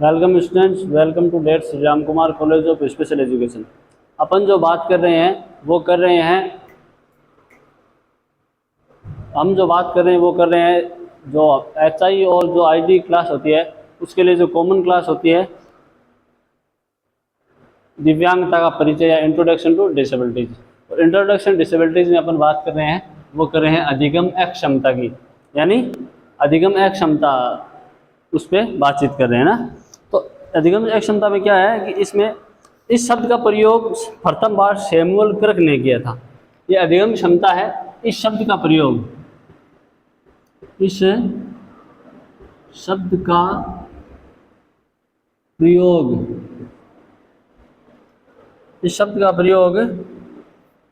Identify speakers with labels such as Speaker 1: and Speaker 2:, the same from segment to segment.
Speaker 1: Welcome students, welcome to the Shri Ram Kumar college of special education. अपन जो बात कर रहे हैं वो कर रहे हैं हम जो बात कर रहे हैं वो कर रहे हैं जो HI और जो ID क्लास होती है उसके लिए जो कॉमन क्लास होती है दिव्यांगता का परिचय या इंट्रोडक्शन टू डिसेबिलिटीज। और इंट्रोडक्शन डिसेबिलिटीज में अपन बात कर रहे हैं वो कर रहे हैं अधिगम अक्षमता की, यानी अधिगम अक्षमता उस पर बातचीत कर रहे हैं ना। तो अधिगम अक्षमता में क्या है कि इसमें इस शब्द का प्रयोग प्रथम बार सैमुअल क्रक ने किया था। ये अधिगम क्षमता है, इस शब्द का प्रयोग इस शब्द का प्रयोग इस शब्द का प्रयोग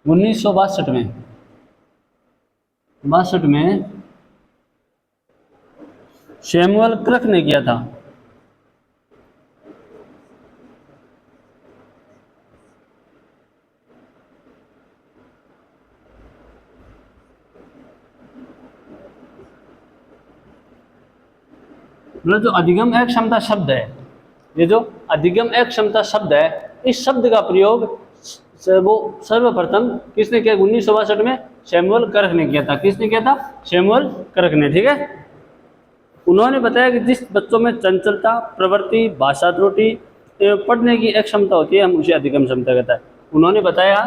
Speaker 1: 1962 में सैमुअल क्रक ने किया था। मतलब जो अधिगम अक्षमता शब्द है, ये जो अधिगम अक्षमता शब्द है, इस शब्द का प्रयोग वो सर्वप्रथम किसने किया? 1962 में सैमुअल क्रक ने किया था। किसने किया था? सैमुअल क्रक ने। ठीक है। उन्होंने बताया कि जिस बच्चों में चंचलता, प्रवृत्ति, भाषा त्रुटि एवं पढ़ने की अक्षमता होती है, हम उसे अधिगम क्षमता कहता है। उन्होंने बताया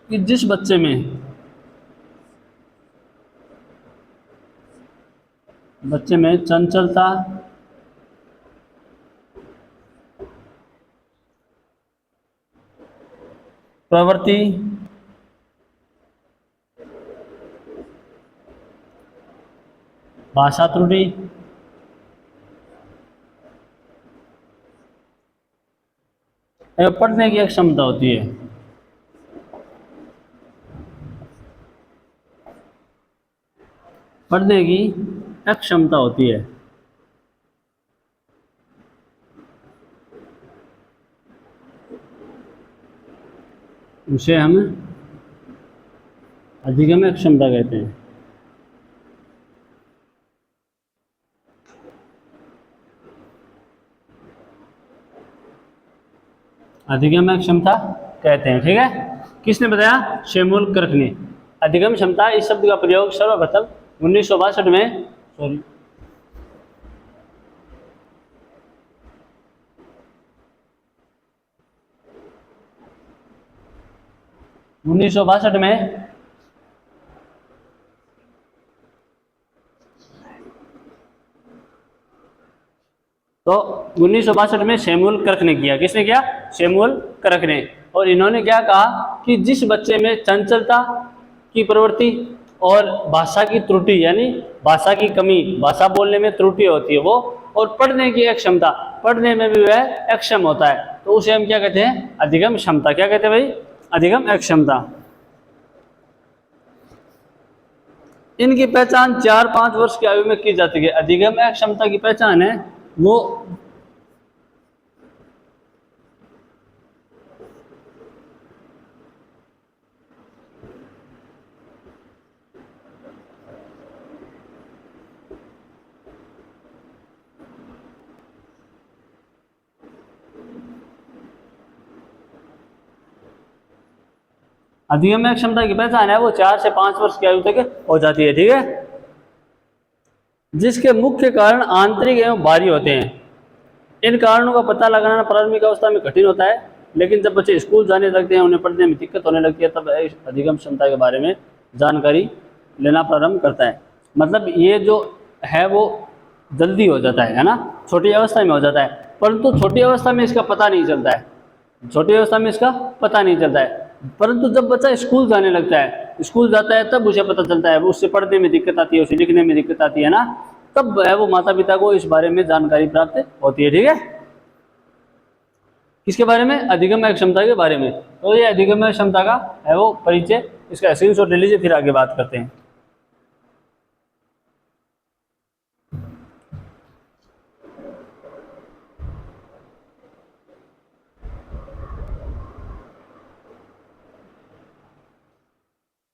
Speaker 1: कि जिस बच्चे में चंचलता, प्रवृत्ति, भाषा त्रुटि एवं पढ़ने की क्षमता होती है, पढ़ने की अक्षमता होती है, उसे हम अधिगम क्षमता कहते हैं। अधिगम क्षमता कहते हैं। ठीक है। किसने बताया? सैमुअल क्रक ने। अधिगम क्षमता इस शब्द का प्रयोग सर्वप्रथम 1962 में 1962 में तो 1962 में सैमुअल क्रक ने किया। किसने किया? सैमुअल क्रक ने। और इन्होंने क्या कहा कि जिस बच्चे में चंचलता की प्रवृत्ति और भाषा की त्रुटि, यानी भाषा की कमी, भाषा बोलने में त्रुटि होती है वो, और पढ़ने की अक्षमता, पढ़ने में भी वह अक्षम होता है, तो उसे हम क्या कहते हैं? अधिगम क्षमता। क्या कहते हैं भाई? अधिगम अक्षमता। इनकी पहचान 4-5 वर्ष की आयु में की जाती है। अधिगम अक्षमता की पहचान है वो अधिगम क्षमता की पहचान है वो 4 से 5 वर्ष की आयु तक हो जाती है। ठीक है। जिसके मुख्य कारण आंतरिक एवं बाहरी होते हैं। इन कारणों का पता लगाना प्रारंभिक अवस्था में कठिन होता है, लेकिन जब बच्चे स्कूल जाने लगते हैं, उन्हें पढ़ने में दिक्कत होने लगती है, तब अधिगम क्षमता के बारे में जानकारी लेना प्रारंभ करता है। मतलब ये जो है वो जल्दी हो जाता है ना, छोटी अवस्था में हो जाता है, परंतु छोटी अवस्था में इसका पता नहीं चलता है। छोटी अवस्था में इसका पता नहीं चलता है, परंतु जब बच्चा स्कूल जाने लगता है, स्कूल जाता है, तब उसे पता चलता है, उससे पढ़ने में दिक्कत आती है, उसे लिखने में दिक्कत आती है ना, तब है वो माता पिता को इस बारे में जानकारी प्राप्त होती है। ठीक है। किसके बारे में? अधिगम क्षमता के बारे में। तो ये अधिगम क्षमता का है वो परिचय, इसका स्क्रीनशॉट ले लीजिए, फिर आगे बात करते हैं।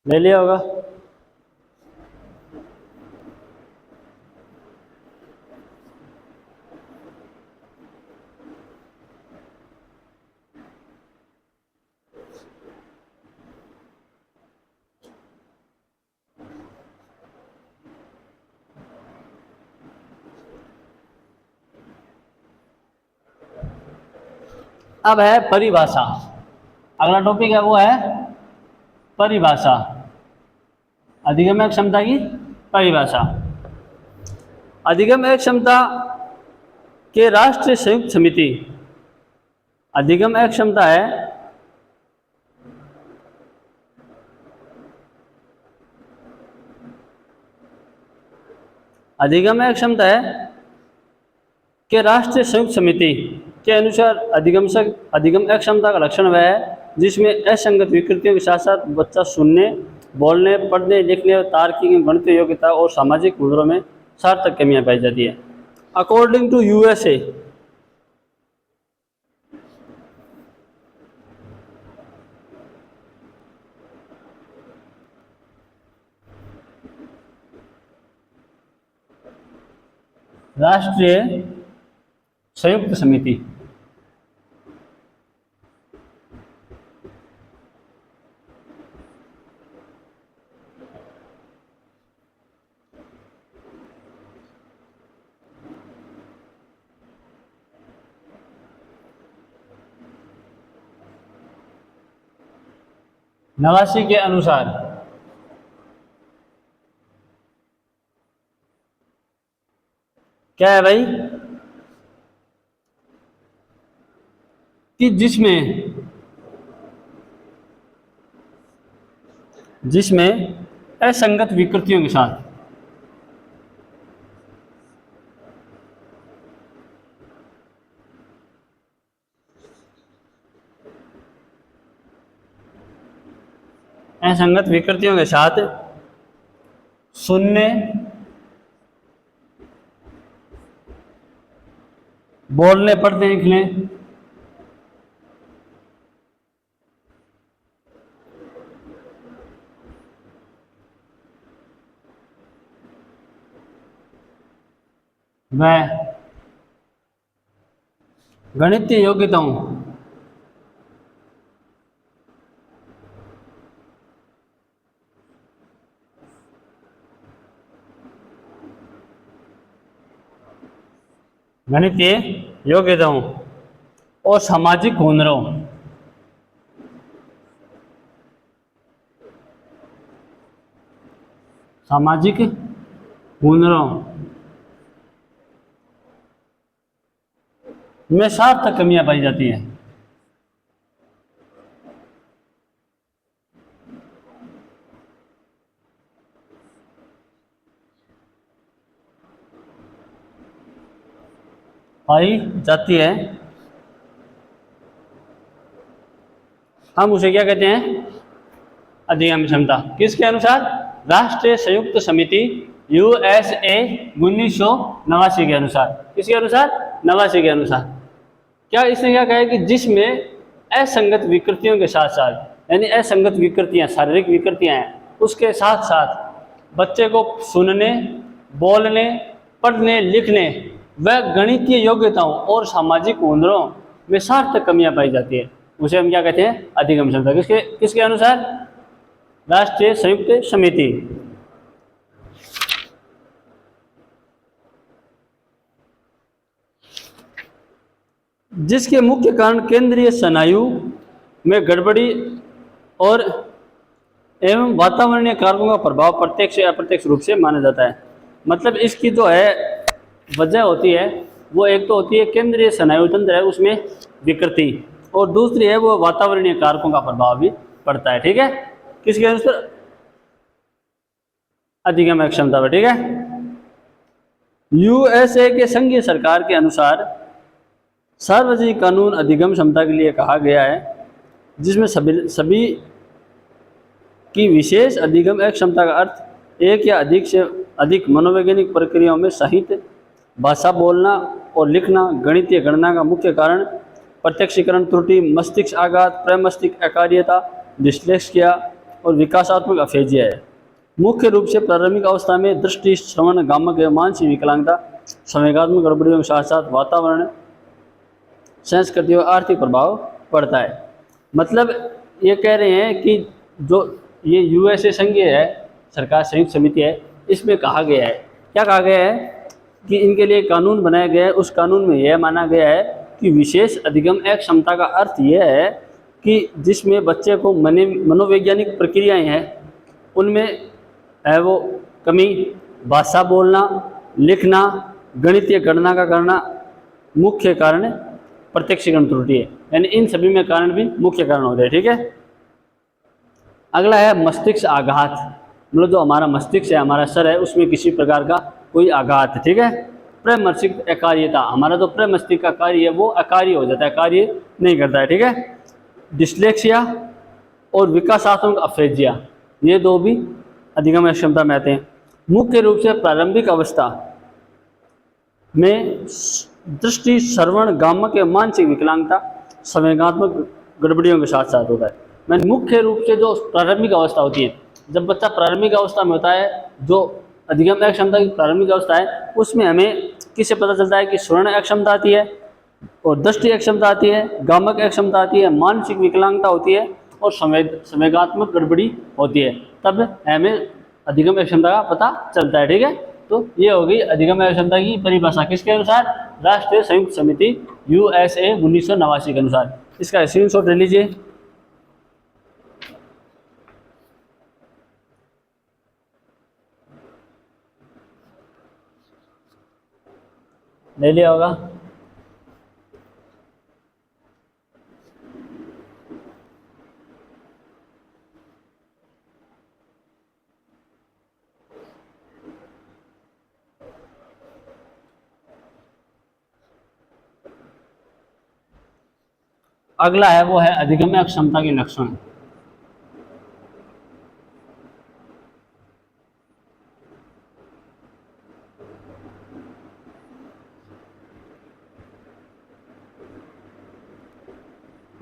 Speaker 1: ले लिया होगा। अब है परिभाषा। अगला टॉपिक है वो है परिभाषा, अधिगम्य क्षमता की परिभाषा। अधिगम्य क्षमता के राष्ट्रीय संयुक्त समिति, अधिगम्य क्षमता है अधिगम्य क्षमता है कि राष्ट्रीय संयुक्त समिति के अनुसार अधिगम्य क्षमता का लक्षण वह है जिसमें असंगत विकृतियों के साथ साथ बच्चा सुनने, बोलने, पढ़ने, लिखने, तार्किक, गणितीय योग्यता और सामाजिक गुणों में सार्थक कमियां पाई जाती है। अकॉर्डिंग टू यूएसए, राष्ट्रीय संयुक्त समिति नवासी के अनुसार क्या है भाई कि जिसमें असंगत विकृतियों के साथ असंगत विकृतियों के साथ सुनने, बोलने, पढ़ने, लिखने, वह गणितीय योग्यताओं गणितीय योग्यताओं और सामाजिक हुनरों में सार्थक कमियां पाई जाती हैं। पाई जाती है, हम उसे क्या कहते हैं? अधिगम्य क्षमता। किसके अनुसार? राष्ट्रीय संयुक्त समिति यूएसए 1989 के अनुसार। किसके अनुसार? 89 के अनुसार। क्या इसने क्या कहा है कि जिसमें असंगत विकृतियों के साथ साथ, यानी असंगत विकृतियां, शारीरिक विकृतियां हैं, उसके साथ साथ बच्चे को सुनने, बोलने, पढ़ने, लिखने व गणितीय योग्यताओं और सामाजिक हुनरों में सार्थक कमियां पाई जाती है, उसे हम क्या कहते हैं? अधिगम्य क्षमता। किसके अनुसार? राष्ट्रीय संयुक्त समिति। जिसके मुख्य कारण केंद्रीय स्नायु में गड़बड़ी और एवं वातावरणीय कारकों का प्रभाव प्रत्यक्ष या अप्रत्यक्ष रूप से माना जाता है। मतलब इसकी जो है वजह होती है वो एक तो होती है केंद्रीय स्नायु तंत्र है उसमें विकृति, और दूसरी है वो वातावरणीय कारकों का प्रभाव भी पड़ता है। ठीक है, किसके अनुसार? अधिगम्य क्षमता पर। ठीक है, यूएसए के संघीय सरकार के अनुसार सार्वजनिक कानून अधिगम्य क्षमता के लिए कहा गया है, जिसमें सभी की विशेष अधिगम्य क्षमता का अर्थ एक या अधिक से अधिक मनोवैज्ञानिक प्रक्रियाओं में साहित्य, भाषा, बोलना और लिखना, गणितीय गणना का मुख्य कारण प्रत्यक्षीकरण त्रुटि, मस्तिष्क आघात, प्रमस्तिष्क अकार्यता, डिस्लेक्सिया, और विकासात्मक अफेजिया है। मुख्य रूप से प्रारंभिक अवस्था में दृष्टि, श्रवण, गामक एवं मानसिक विकलांगता, संवेगात्मक गड़बड़ियों के साथ साथ वातावरण, संस्कृति और आर्थिक प्रभाव पड़ता है। मतलब ये कह रहे हैं कि जो ये यूएसए संघीय है, सरकार संयुक्त समिति है, इसमें कहा गया है, क्या कहा गया है कि इनके लिए कानून बनाया गया है। उस कानून में यह माना गया है कि विशेष अधिगम क्षमता का अर्थ यह है कि जिसमें बच्चे को मनोवैज्ञानिक प्रक्रियाएं हैं उनमें है वो कमी, भाषा बोलना, लिखना, गणितीय गणना का करना मुख्य कारण प्रत्यक्षीकरण त्रुटि है, यानी इन सभी में कारण भी मुख्य कारण होते हैं। ठीक है, अगला है मस्तिष्क आघात। मतलब जो हमारा मस्तिष्क है, हमारा सर है, उसमें किसी प्रकार का कोई आघात है। ठीक है, प्रमस्तिष्क अकार्यता, हमारा जो प्रमस्तिष्क का कार्य है वो अकार्य हो जाता है, कार्य नहीं करता है। ठीक है, डिस्लेक्सिया और विकासात्मक अफेजिया, ये दो भी अधिगम क्षमता में आते हैं। मुख्य रूप से प्रारंभिक अवस्था में दृष्टि, श्रवण, गामक या मानसिक विकलांगता, संवेगात्मक गड़बड़ियों के साथ साथ होता है। मैं मुख्य रूप से जो प्रारंभिक अवस्था होती है, जब बच्चा प्रारंभिक अवस्था में होता है, जो अधिगम अक्षमता की प्रारंभिक अवस्था है, उसमें हमें किससे पता चलता है कि श्रवण अक्षमता आती है और दृष्टि अक्षमता आती है, गामक अक्षमता आती है, मानसिक विकलांगता होती है और संवेगात्मक गड़बड़ी होती है, तब हमें अधिगम अक्षमता का पता चलता है। ठीक है, तो ये हो गई अधिगम क्षमता की परिभाषा किसके अनुसार? राष्ट्रीय संयुक्त समिति यूएसए 1989 के अनुसार। इसका स्क्रीनशॉट ले लीजिए। ले लिया होगा। अगला है वो है अधिगम्य क्षमता के लक्षण।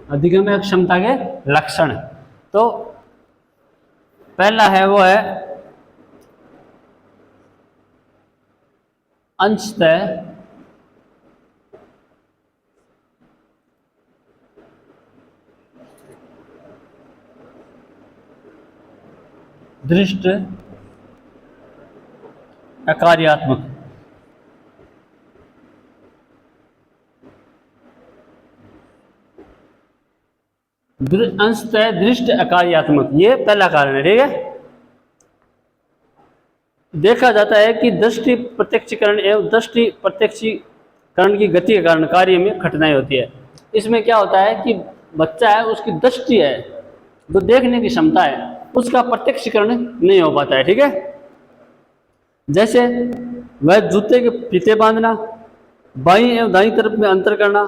Speaker 1: अधिगम्य क्षमता के लक्षण, तो पहला है वो है अंशतः दृष्ट अकार्यात्मक। अंशतः दृष्ट अकार्यात्मक, ये पहला कारण है। ठीक है, देखा जाता है कि दृष्टि प्रत्यक्षीकरण एवं दृष्टि प्रत्यक्षीकरण की गति के कारण कार्य में कठिनाई होती है। इसमें क्या होता है कि बच्चा है, उसकी दृष्टि है, जो देखने की क्षमता है, उसका प्रत्यक्षीकरण नहीं हो पाता है। ठीक है, जैसे वह जूते के फीते बांधना, बाईं एवं दाईं तरफ में अंतर करना,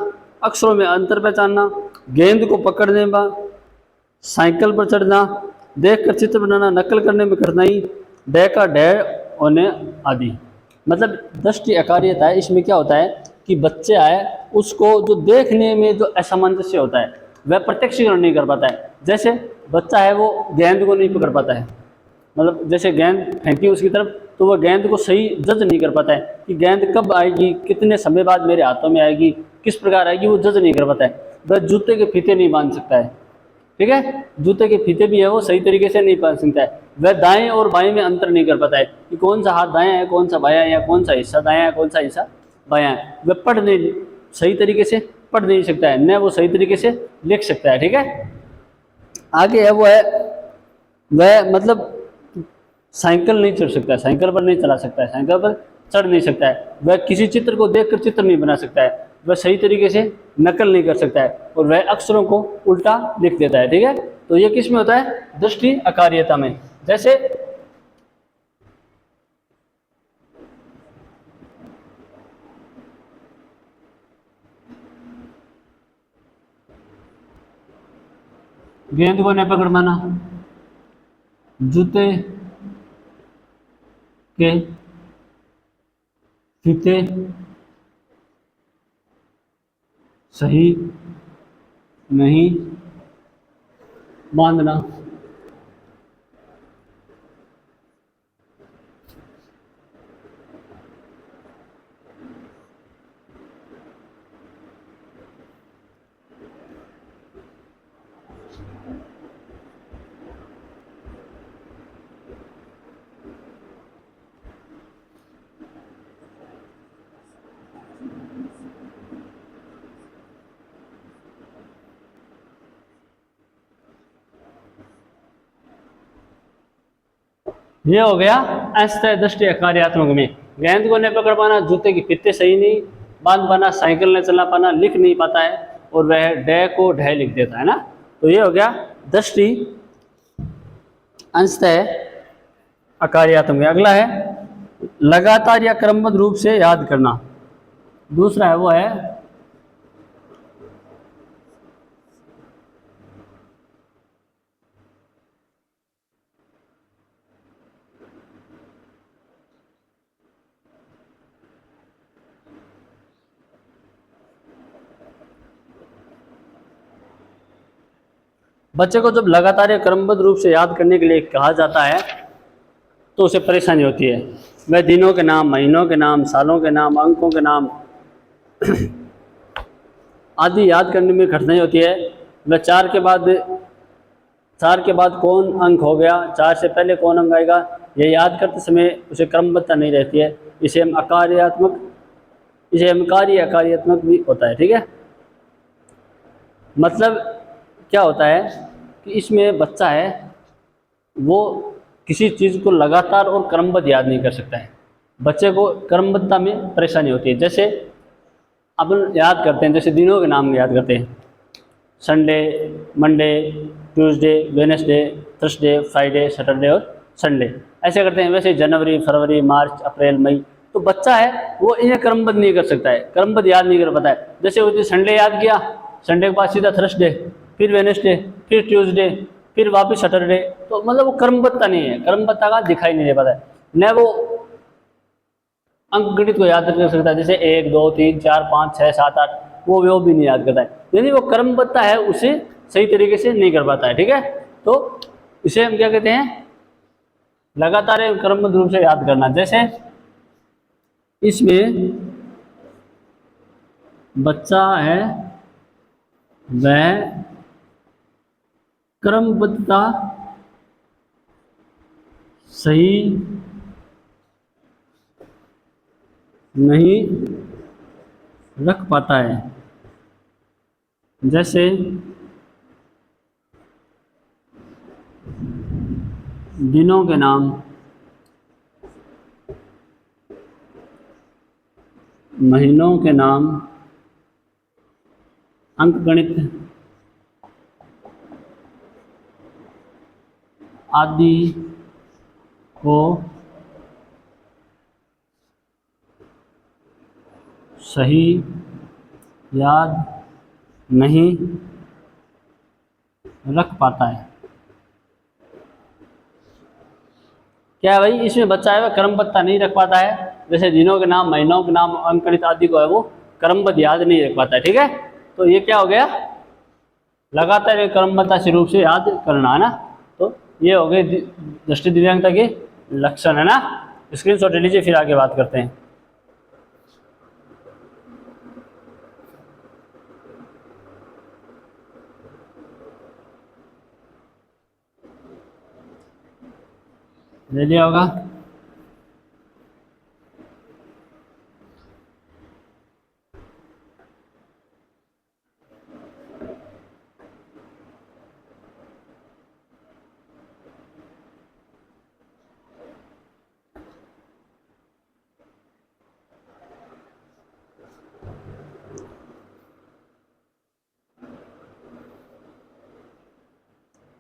Speaker 1: अक्षरों में अंतर पहचानना, गेंद को पकड़ने में, साइकिल पर चढ़ना, देखकर चित्र बनाना, नकल करने में कठिनाई, डे का डे होने आदि। मतलब दृष्टि अकार्यता है, इसमें क्या होता है कि बच्चा है, उसको जो देखने में जो असमंजस्य होता है वह प्रत्यक्षीकरण नहीं कर पाता है। जैसे बच्चा है वो गेंद को नहीं पकड़ पाता है, मतलब जैसे गेंद फेंकी उसकी तरफ, तो वह गेंद को सही जज नहीं कर पाता है कि गेंद कब आएगी, कितने समय बाद मेरे हाथों में आएगी, किस प्रकार आएगी, वो जज नहीं कर पाता है। वह जूते के फीते नहीं बांध सकता है। ठीक है, जूते के फीते भी है वो सही तरीके से नहीं बांध सकता है। वह दाएं और बाएं में अंतर नहीं कर पाता है कि कौन सा हाथ दायां है, कौन सा बायां है, या कौन सा हिस्सा दायां है, कौन सा हिस्सा बायां है। वह पढ़ नहीं, सही तरीके से पढ़ नहीं सकता है, न वो सही तरीके से लिख सकता है। ठीक है, आगे है वो है वह मतलब साइकिल नहीं चढ़ सकता है, साइकिल पर नहीं चला सकता है, साइकिल पर चढ़ नहीं सकता है। वह किसी चित्र को देखकर चित्र नहीं बना सकता है, वह सही तरीके से नकल नहीं कर सकता है, और वह अक्षरों को उल्टा लिख देता है। ठीक है, तो ये किस में होता है? दृष्टि अकार्यता में। जैसे गेंद को न पकड़ पाना, जूते के फीते सही नहीं बांधना, ये हो गया अंशतः दृष्टि कार्यात्मक में। गेंद को नहीं पकड़ पाना, जूते की फीते सही नहीं बांध पाना, साइकिल नहीं चला पाना, लिख नहीं पाता है और वह डे को ढे लिख देता है ना। तो ये हो गया दृष्टि अंशतः अकार्यात्मक। अगला है लगातार या क्रमबद्ध रूप से याद करना। दूसरा है वो है बच्चे को जब लगातार या क्रमबद्ध रूप से याद करने के लिए कहा जाता है तो उसे परेशानी होती है। वह दिनों के नाम, महीनों के नाम, सालों के नाम, अंकों के नाम आदि याद करने में कठिनाई होती है। वह चार के बाद कौन अंक हो गया, चार से पहले कौन अंक आएगा, ये याद करते समय उसे क्रमबद्धता नहीं रहती है। इसे हम कार्य अकार्यात्मक भी होता है। ठीक है, मतलब क्या होता है कि इसमें बच्चा है वो किसी चीज़ को लगातार और क्रमबद्ध याद नहीं कर सकता है। बच्चे को क्रमबद्धता में परेशानी होती है। जैसे अपन याद करते हैं, जैसे दिनों के नाम याद करते हैं, Sunday, Monday, Tuesday, Wednesday, Thursday, Friday, Saturday और संडे ऐसे करते हैं। वैसे जनवरी, फरवरी, मार्च, अप्रैल, मई, तो बच्चा है वो इन्हें क्रमबद्ध नहीं कर सकता है, क्रमबद्ध याद नहीं कर पाता है। जैसे उस दिन संडे याद किया, संडे के बाद सीधा थर्सडे, फिर वेडनेसडे, फिर ट्यूसडे, फिर वापस सैटरडे, तो मतलब वो क्रमबद्धता नहीं है, क्रमबद्धता का दिखाई नहीं दे पाता है। न वो अंक गणित को याद कर सकता है, जैसे 1 2 3 4 5 6 7 8, वो भी नहीं याद करता है, यानी वो क्रमबद्धता है उसे सही तरीके से नहीं कर पाता है। ठीक है, तो इसे हम क्या कहते हैं, लगातार क्रमबद्ध रूप से याद करना। जैसे इसमें बच्चा है वह क्रमबद्धता सही नहीं रख पाता है। जैसे दिनों के नाम, महीनों के नाम, अंकगणित आदि को सही याद नहीं रख पाता है। क्या है भाई, इसमें बच्चा है वह क्रमबद्धता नहीं रख पाता है। जैसे दिनों के नाम, महीनों के नाम, अंकगणित आदि को है वो क्रमबद्ध याद नहीं रख पाता है। ठीक है, तो ये क्या हो गया, लगातार क्रमबद्धता से रूप से याद करना है ना। तो ये हो गए दृष्टि दिव्यांगता के लक्षण है ना। स्क्रीनशॉट ले लीजिए, फिर आगे बात करते हैं। ले लिया होगा।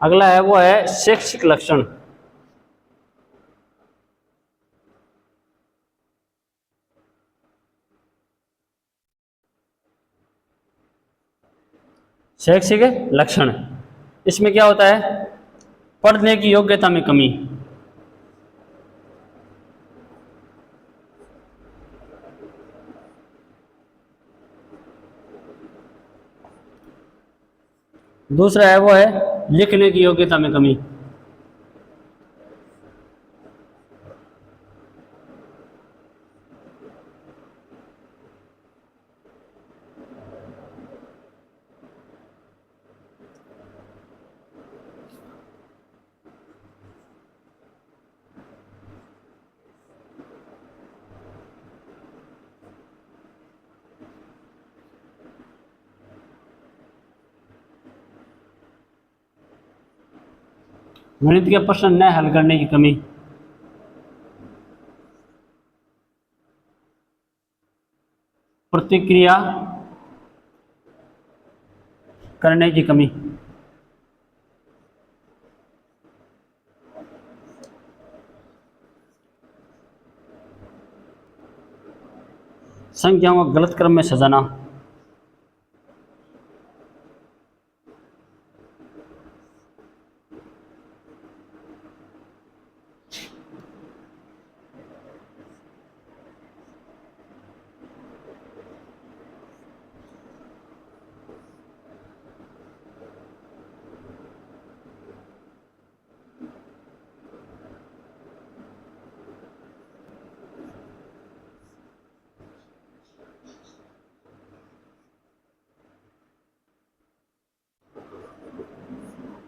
Speaker 1: अगला है वो है शैक्षिक लक्षण। शैक्षिक लक्षण, इसमें क्या होता है, पढ़ने की योग्यता में कमी, दूसरा है वो है लिखने की योग्यता में कमी, गणित के प्रश्न न हल करने की कमी, प्रतिक्रिया करने की कमी। संख्याओं को गलत क्रम में सजाना।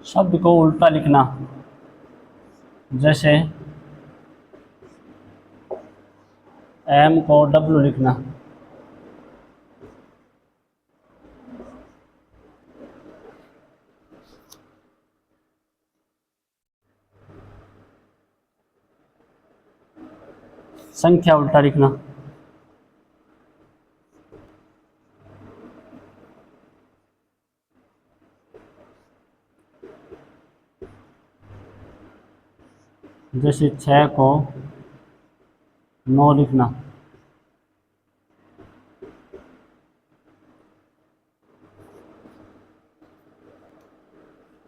Speaker 1: शब्द को उल्टा लिखना, जैसे एम को डब्ल्यू लिखना। संख्या उल्टा लिखना। जैसे 6 को 9 लिखना।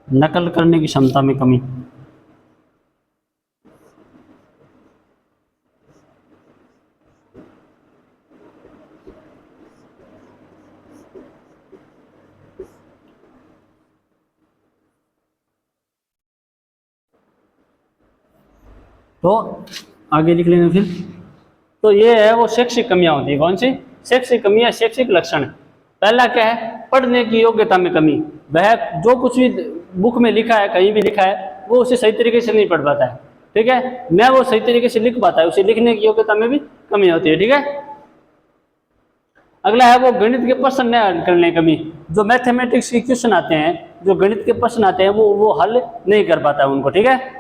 Speaker 1: नकल करने की क्षमता में कमी। तो आगे लिख लेंगे फिर। तो ये है वो शैक्षिक कमियां होती है। कौन सी शैक्षिक कमियां? शैक्षिक लक्षण। पहला क्या है? पढ़ने की योग्यता में कमी। वह जो कुछ भी बुक में लिखा है, कहीं भी लिखा है, वो उसे सही तरीके से नहीं पढ़ पाता है। ठीक है, न वो सही तरीके से लिख पाता है, उसे लिखने की योग्यता में भी कमी होती है। ठीक है। अगला है वो गणित के प्रश्न न करने की कमी। जो मैथमेटिक्स के क्वेश्चन आते हैं, जो गणित के प्रश्न आते हैं, वो हल नहीं कर पाता है उनको। ठीक है।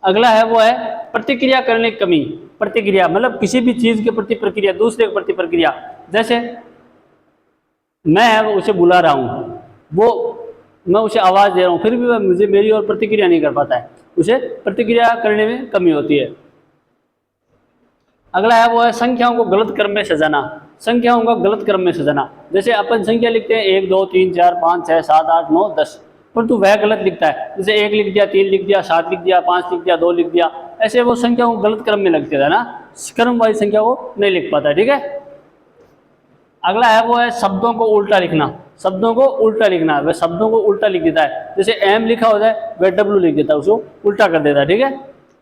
Speaker 1: अगला है वो है प्रतिक्रिया करने की कमी। प्रतिक्रिया मतलब किसी भी चीज के प्रति प्रक्रिया, दूसरे के प्रति प्रक्रिया। जैसे मैं है वो उसे बुला रहा हूँ, वो मैं उसे आवाज दे रहा हूँ, फिर भी वह मुझे मेरी ओर प्रतिक्रिया नहीं कर पाता है, उसे प्रतिक्रिया करने में कमी होती है। अगला है वो है संख्याओं को गलत क्रम में सजाना। संख्याओं का गलत क्रम में सजाना। जैसे अपन संख्या लिखते हैं 1 2 3 4 5 6 7 8 9 10, परंतु वह गलत लिखता है। जैसे 1 लिख दिया, 3 लिख दिया, 7 लिख दिया, 5 लिख दिया, 2 लिख दिया। ऐसे वो संख्याओं को गलत क्रम में लिख देता है ना, क्रम वाली संख्या को नहीं लिख पाता। ठीक है। अगला है वो है शब्दों को उल्टा लिखना। शब्दों को उल्टा लिखना, वह शब्दों को उल्टा लिख देता है। जैसे एम लिखा होता है, वह डब्ल्यू लिख देता है, उसको उल्टा कर देता है। ठीक है।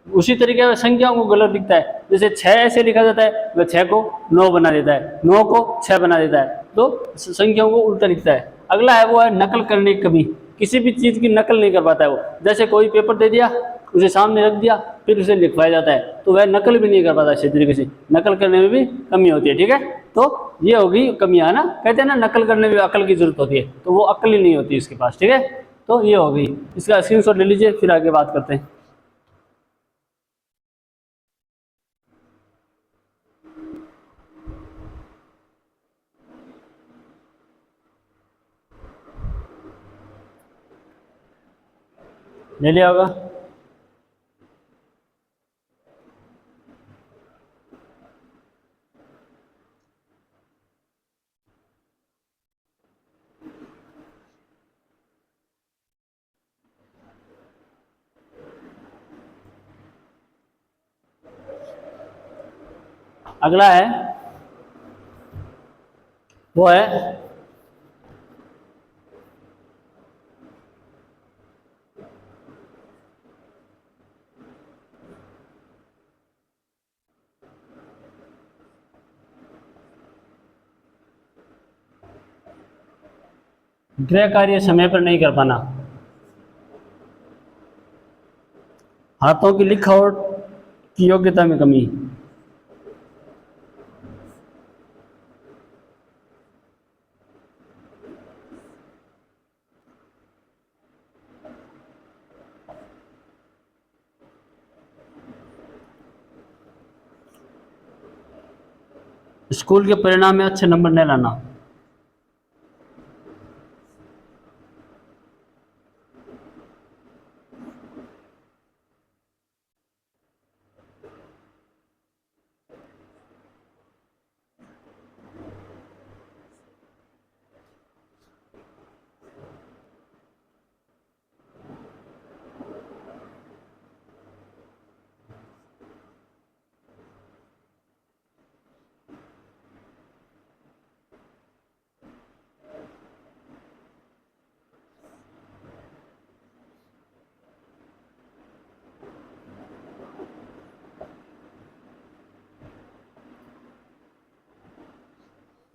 Speaker 1: उसी तरीके से संख्याओं को गलत लिखता है। जैसे 6 ऐसे लिखा जाता है, वह 6 को 9 बना देता है, 9 को 6 बना देता है, तो संख्याओं को उल्टा लिखता है। अगला है वो है नकल करने की कमी। किसी भी चीज़ की नकल नहीं कर पाता है वो। जैसे कोई पेपर दे दिया, उसे सामने रख दिया, फिर उसे लिखवाया जाता है, तो वह नकल भी नहीं कर पाता अच्छे तरीके से। नकल करने में भी कमी होती है। ठीक है। तो ये होगी कमियां, है ना। कहते हैं ना नकल करने में अकल की जरूरत होती है, तो वो अकल ही नहीं होती इसके पास। ठीक है। तो ये हो गई, इसका स्क्रीनशॉट ले लीजिए, फिर आगे बात करते हैं। ले लिया होगा। अगला है वो है गृह कार्य समय पर नहीं कर पाना। हाथों की लिखावट की योग्यता में कमी। स्कूल के परिणाम में अच्छे नंबर नहीं लाना।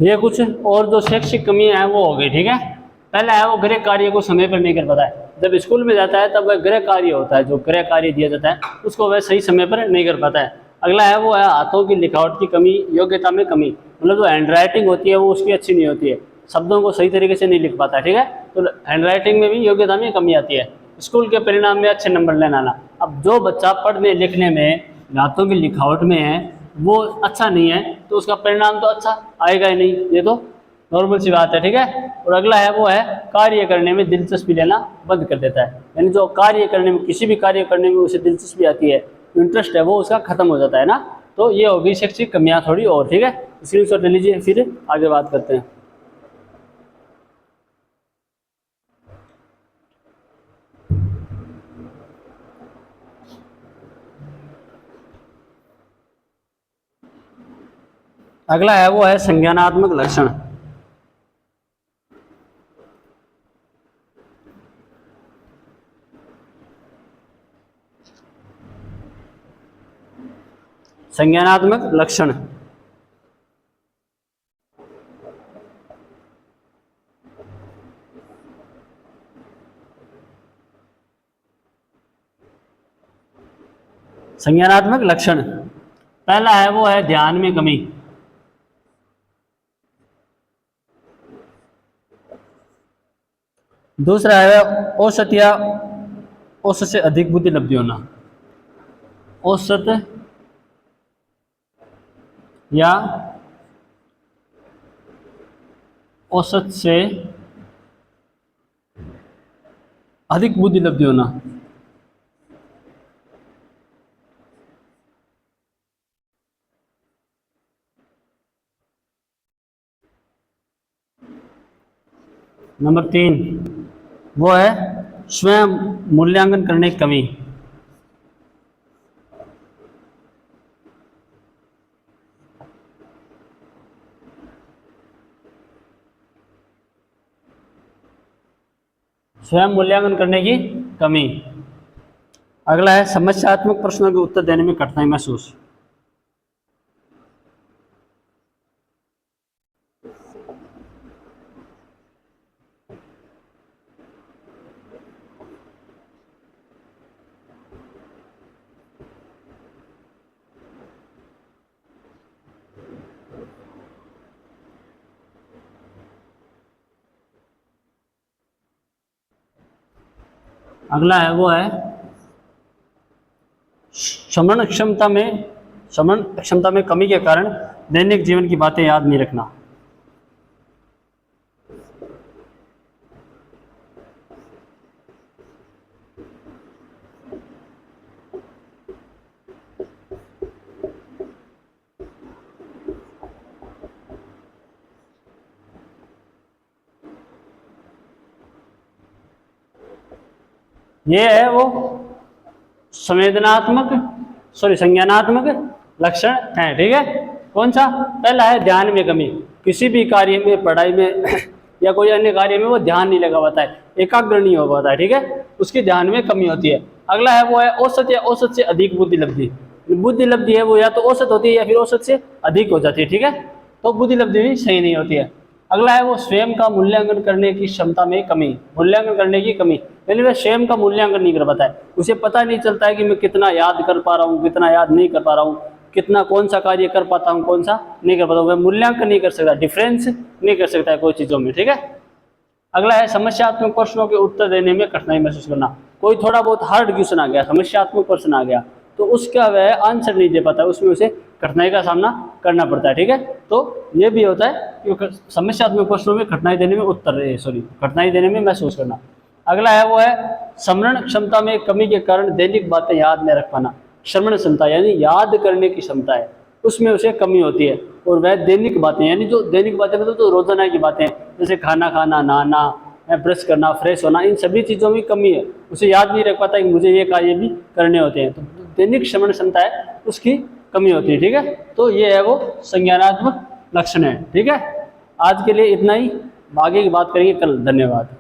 Speaker 1: ये कुछ और जो शैक्षिक कमियां हैं वो हो गई, ठीक है। पहला है वो गृह कार्य को समय पर नहीं कर पाता है। जब स्कूल में जाता है तब वह गृह कार्य होता है, जो गृह कार्य दिया जाता है उसको वह सही समय पर नहीं कर पाता है। अगला है वो है हाथों की लिखावट की कमी, योग्यता में कमी, मतलब जो हैंड राइटिंग होती है वो उसकी अच्छी नहीं होती है, शब्दों को सही तरीके से नहीं लिख पाता है, ठीक है। तो हैंड राइटिंग में भी योग्यता में कमी आती है। स्कूल के परिणाम में अच्छे नंबर लेना आना। अब जो बच्चा पढ़ने लिखने में, हाथों की लिखावट में है वो अच्छा नहीं है तो उसका परिणाम तो अच्छा आएगा ही नहीं, ये तो नॉर्मल सी बात है, ठीक है। और अगला है वो है कार्य करने में दिलचस्पी लेना बंद कर देता है, यानी जो कार्य करने में, किसी भी कार्य करने में उसे दिलचस्पी आती है, इंटरेस्ट है वो उसका खत्म हो जाता है ना। तो ये होगी शैक्षिक कमियां थोड़ी और, ठीक है। स्क्रीनशॉट ले लीजिए, फिर आगे बात करते हैं। अगला है वो है संज्ञानात्मक लक्षण। संज्ञानात्मक लक्षण संज्ञानात्मक लक्षण पहला है वो है ध्यान में कमी। दूसरा है औसत या औसत से अधिक बुद्धि लब्धि होना। औसत या औसत से अधिक बुद्धि लब्धि होना। नंबर 3 वो है स्वयं मूल्यांकन करने की कमी। स्वयं मूल्यांकन करने की कमी। अगला है समस्यात्मक प्रश्नों के उत्तर देने में कठिनाई महसूस। अगला है वो है स्मरण क्षमता में कमी के कारण दैनिक जीवन की बातें याद नहीं रखना। ये है वो संज्ञानात्मक लक्षण है, ठीक है। कौन सा? पहला है ध्यान में कमी। किसी भी कार्य में, पढ़ाई में या कोई अन्य कार्य में वो ध्यान नहीं लगा पाता है, एकाग्र नहीं हो पाता है, ठीक है, उसकी ध्यान में कमी होती है। अगला है वो है औसत या औसत से अधिक बुद्धि लब्धि। बुद्धि लब्धि है वो या तो औसत होती है या फिर औसत से अधिक हो जाती है, ठीक है, तो बुद्धि लब्धि भी सही नहीं होती है। अगला है वो स्वयं का मूल्यांकन करने की क्षमता में कमी। मूल्यांकन करने की कमी, यानी वह स्वयं का मूल्यांकन नहीं कर पाता है, उसे पता नहीं चलता है कि मैं कितना याद कर पा रहा हूँ, कितना याद नहीं कर पा रहा हूँ, कितना कौन सा कार्य कर पाता हूँ, कौन सा नहीं कर पाता हूँ। वह मूल्यांकन नहीं कर सकता, डिफरेंस नहीं कर सकता है कोई चीज़ों में, ठीक है। अगला है समस्यात्मक प्रश्नों के उत्तर देने में कठिनाई महसूस करना। कोई थोड़ा बहुत हार्ड क्वेश्चन आ गया, समस्यात्मक प्रश्न आ गया, तो उसका वह आंसर नहीं दे पाता, उसमें उसे कठिनाई का सामना करना पड़ता है। ठीक है, तो ये भी होता है कि समस्यात्मक प्रश्नों में कठिनाई देने में कठिनाई देने में महसूस करना। अगला है वो है स्मरण क्षमता में कमी के कारण दैनिक बातें याद में रख पाना। स्मरण क्षमता यानी याद करने की क्षमता है, उसमें उसे कमी होती है, और वह दैनिक बातें यानी जो दैनिक बातें मतलब तो रोजाना की बातें, जैसे खाना खाना, नहाना, ब्रश करना, फ्रेश होना, इन सभी चीज़ों में कमी है, उसे याद नहीं रख पाता कि मुझे ये कार्य भी करने होते हैं। तो दैनिक स्मरण क्षमता है उसकी कमी होती है। ठीक है, तो ये है वो संज्ञानात्मक लक्षण है। ठीक है, आज के लिए इतना ही, आगे की बात करेंगे कल। धन्यवाद।